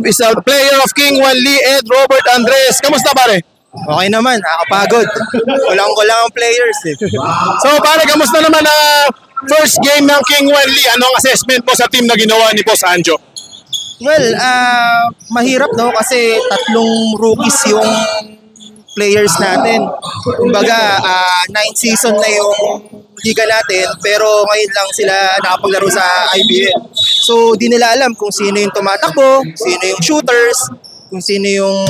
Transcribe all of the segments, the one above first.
have is a player of King Wanli, Ed Robert Andres. Kamusta pare? Okay naman, nakakapagod. Kulang-kulang ang players eh. So pare, kamusta naman first game ng King Wanli? Anong assessment mo sa team na ginawa ni Boss Anjo? Well, mahirap no kasi tatlong rookies yung players natin. Kumbaga, 9th season na yung liga natin pero ngayon lang sila nakapaglaro sa IBL. So, di nila alam kung sino yung tumatakbo, sino yung shooters, kung sino yung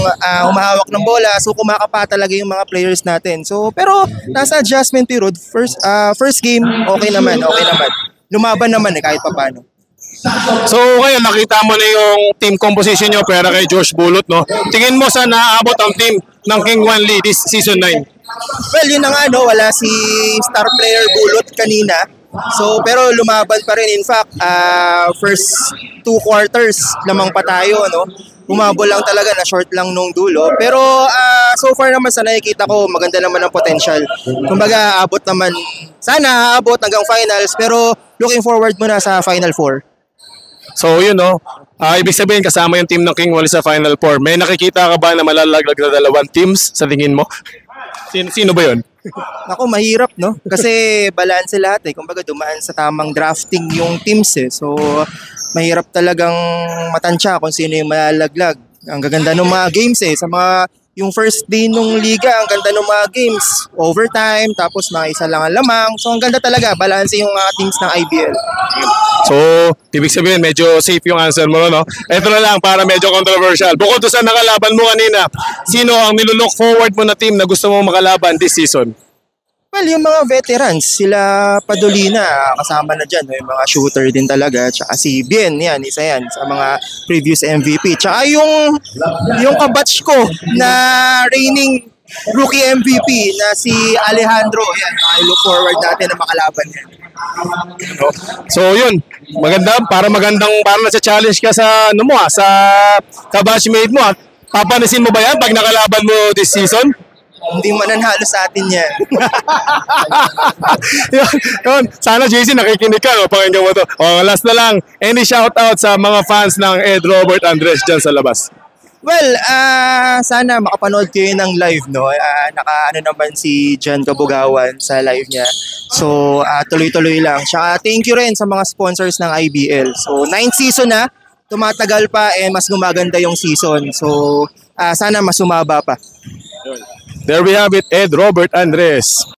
humahawak ng bola. So, kumakapa talaga yung mga players natin. So, pero nasa adjustment period, first game, okay naman. Lumaban naman kahit papano. So ngayon nakita mo na yung team composition nyo pero kay Josh Bulot, no? Tingin mo saan naaabot ang team ng King Wanli this season 9? Well, yun na nga, no? Wala si star player Bulot kanina. So, pero lumaban pa rin. In fact, first 2 quarters lamang pa tayo, no? Humabol lang talaga, na short lang nung dulo. Pero so far naman sa nakikita ko, maganda naman ang potential. Kumbaga, abot naman, sana abot hanggang finals, pero looking forward muna sa Final 4. So yun, no? Ibig sabihin kasama yung team ng King Wanli sa Final 4. May nakikita ka ba na malalaglag na dalawang teams sa tingin mo? Sino ba yun? Ako, mahirap, no? Kasi balance lahat eh. Kumbaga, dumaan sa tamang drafting yung teams eh. So, mahirap talagang matansya kung sino yung malalaglag. Ang gaganda ng mga games eh. Sa mga, yung first day nung liga, ang ganda ng mga games. Overtime, tapos mga isa lang ang lamang. So, ang ganda talaga. Balance yung mga teams ng IBL. So, ibig sabihin, medyo safe yung answer mo, no? Ito na lang, para medyo controversial. Bukod doon sa nakalaban mo kanina, sino ang nilulook forward mo na team na gusto mong makalaban this season? Well, yung mga veterans, sila Padolina, kasama na dyan. Yung mga shooter din talaga. Tsaka si Bien, yan, isa yan sa mga previous MVP. Tsaka yung kabatch ko na reigning rookie MVP na si Alejandro. Yan, I look forward natin na makalaban yan. So yun, para na-challenge ka sa sa kabatchmate mo. Papanasin mo ba yan pag nakalaban mo this season? Hindi mananalo sa atin yan. yun. Sana JC nakikinig ka, no? Pakinggan mo to. Last na lang, any shoutout sa mga fans ng Ed Robert Andres dyan sa labas? Well, sana makapanood kayo ng live, no? Naka naman si John Kabugawan sa live niya. So, tuloy-tuloy lang. Tsaka thank you rin sa mga sponsors ng IBL. So, 9th season na, tumatagal pa mas gumaganda yung season. So, sana mas sumaba pa. There we have it, Ed Robert Andres.